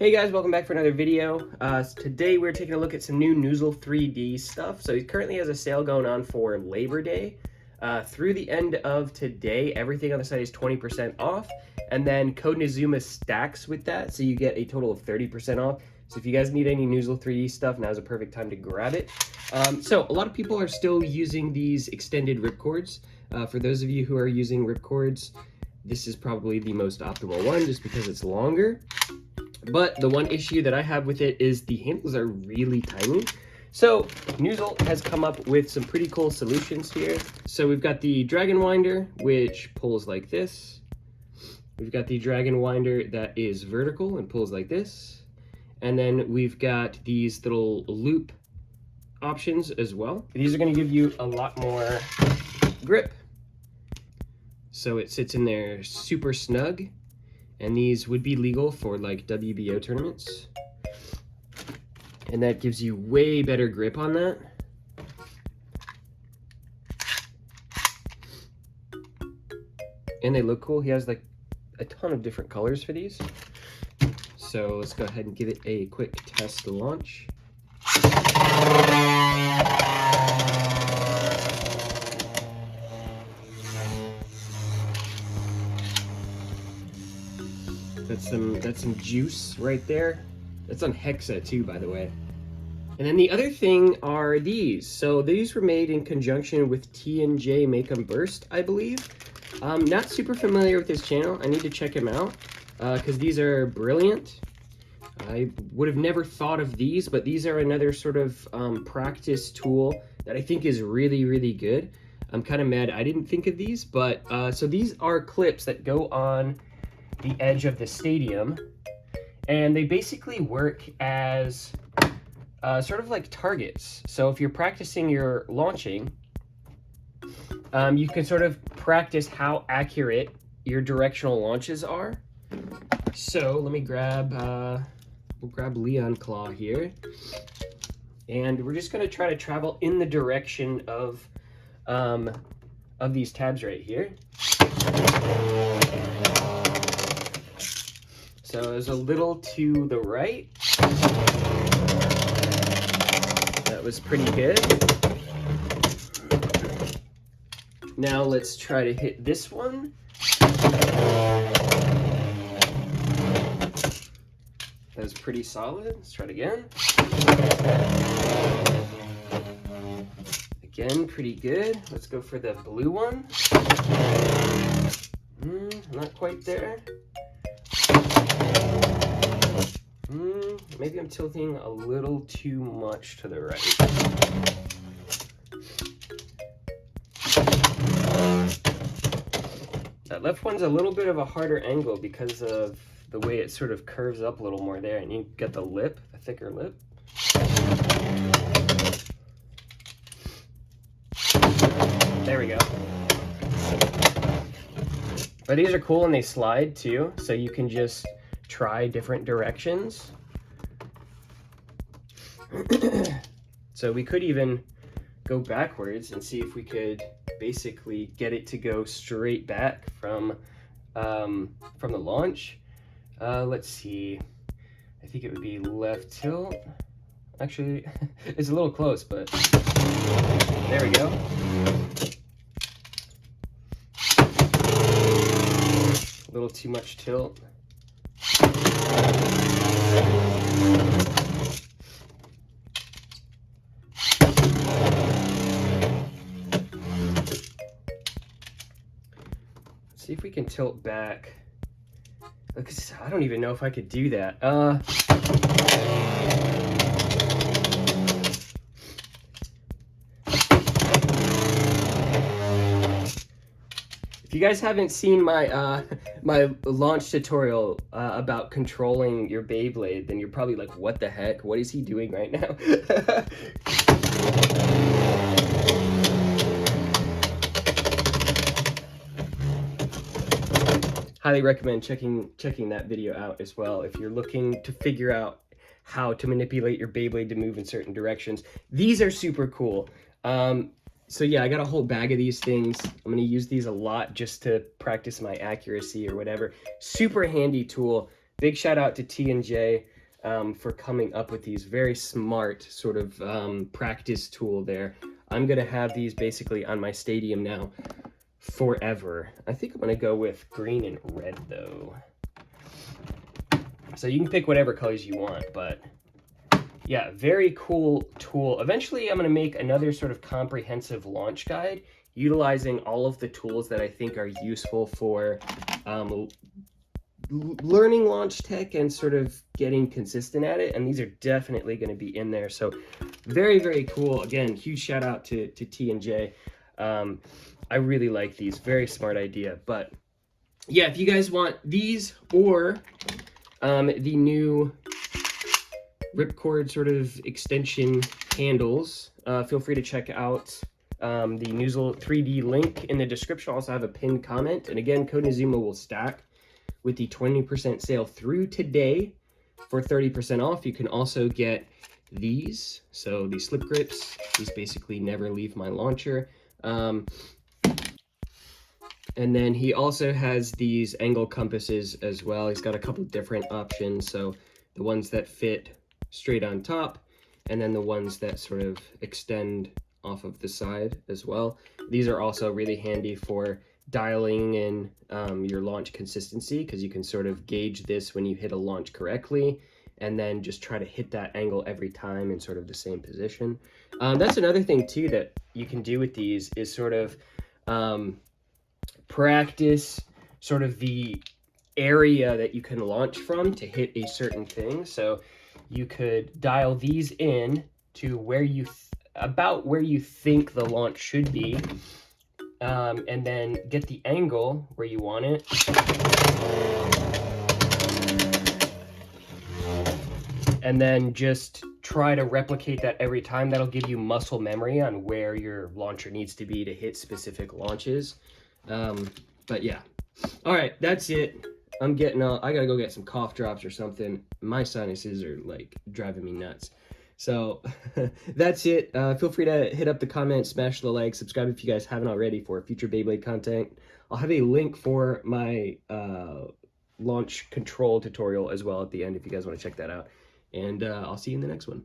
Hey guys, welcome back for another video. Today we're taking a look at some new Noozle 3D stuff. So he currently has a sale going on for Labor Day. Through the end of today, everything on the site is 20% off. And then Code Nizuma stacks with that, so you get a total of 30% off. So if you guys need any Noozle 3D stuff, now's a perfect time to grab it. So a lot of people are still using these extended ripcords. For those of you who are using ripcords, this is probably the most optimal one just because it's longer. But the one issue that I have with it is the handles are really tiny. So Noozle has come up with some pretty cool solutions here. So we've got the Dragon Winder, which pulls like this. We've got the Dragon Winder that is vertical and pulls like this. And then we've got these little loop options as well. These are going to give you a lot more grip. So it sits in there super snug. And these would be legal for like WBO tournaments. And that gives you way better grip on that. And they look cool. He has like a ton of different colors for these. So let's go ahead and give it a quick test launch. That's some juice right there. That's on Hexa too, by the way. And then the other thing are these. So these were made in conjunction with T&J Make 'em Burst, I believe. Not super familiar with his channel. I need to check him out because these are brilliant. I would have never thought of these, but these are another sort of practice tool that I think is really, really good. I'm kind of mad I didn't think of these, but so these are clips that go on the edge of the stadium, and they basically work as sort of like targets. So if you're practicing your launching, you can sort of practice how accurate your directional launches are. So let me grab, we'll grab Leon Claw here, and we're just going to try to travel in the direction of these tabs right here. So it was a little to the right. That was pretty good. Now let's try to hit this one. That was pretty solid. Let's try it again. Again, pretty good. Let's go for the blue one. Not quite there. Maybe I'm tilting a little too much to the right. That left one's a little bit of a harder angle because of the way it sort of curves up a little more there, and you get the lip, the thicker lip. There we go. But these are cool and they slide too, so you can just try different directions. So we could even go backwards and see if we could basically get it to go straight back from the launch. Let's see. I think it would be left tilt. Actually, it's a little close, but there we go. A little too much tilt. See if we can tilt back. I don't even know if I could do that. If you guys haven't seen my my launch tutorial about controlling your Beyblade, then you're probably like, what the heck? What is he doing right now? Highly recommend checking that video out as well if you're looking to figure out how to manipulate your Beyblade to move in certain directions. These are super cool. So yeah, I got a whole bag of these things. I'm gonna use these a lot just to practice my accuracy or whatever. Super handy tool. Big shout out to T&J. for coming up with these very smart sort of practice tool there. I'm gonna have these basically on my stadium now forever. I think I'm gonna go with green and red though. So you can pick whatever colors you want, but yeah, very cool tool. Eventually I'm gonna make another sort of comprehensive launch guide utilizing all of the tools that I think are useful for learning launch tech and sort of getting consistent at it, and these are definitely going to be in there. So very, very cool. Again, huge shout out to T&J. I really like these. Very smart idea. But yeah, if you guys want these or the new ripcord sort of extension handles, feel free to check out the Noozle 3D link in the description. I'll also have a pinned comment. And again, code Nazuma will stack with the 20% sale through today for 30% off. You can also get these. So these slip grips, these basically never leave my launcher. And then he also has these angle compasses as well. He's got a couple different options. So the ones that fit straight on top, and then the ones that sort of extend off of the side as well. These are also really handy for dialing in your launch consistency, because you can sort of gauge this when you hit a launch correctly and then just try to hit that angle every time in sort of the same position. That's another thing too that you can do with these is sort of practice sort of the area that you can launch from to hit a certain thing. So you could dial these in to where you about where you think the launch should be, and then get the angle where you want it. And then just try to replicate that every time. That'll give you muscle memory on where your launcher needs to be to hit specific launches. But yeah. All right, that's it. I'm getting I gotta go get some cough drops or something. My sinuses are like driving me nuts. So that's it. Feel free to hit up the comments, smash the like, subscribe if you guys haven't already for future Beyblade content. I'll have a link for my launch control tutorial as well at the end if you guys want to check that out. And I'll see you in the next one.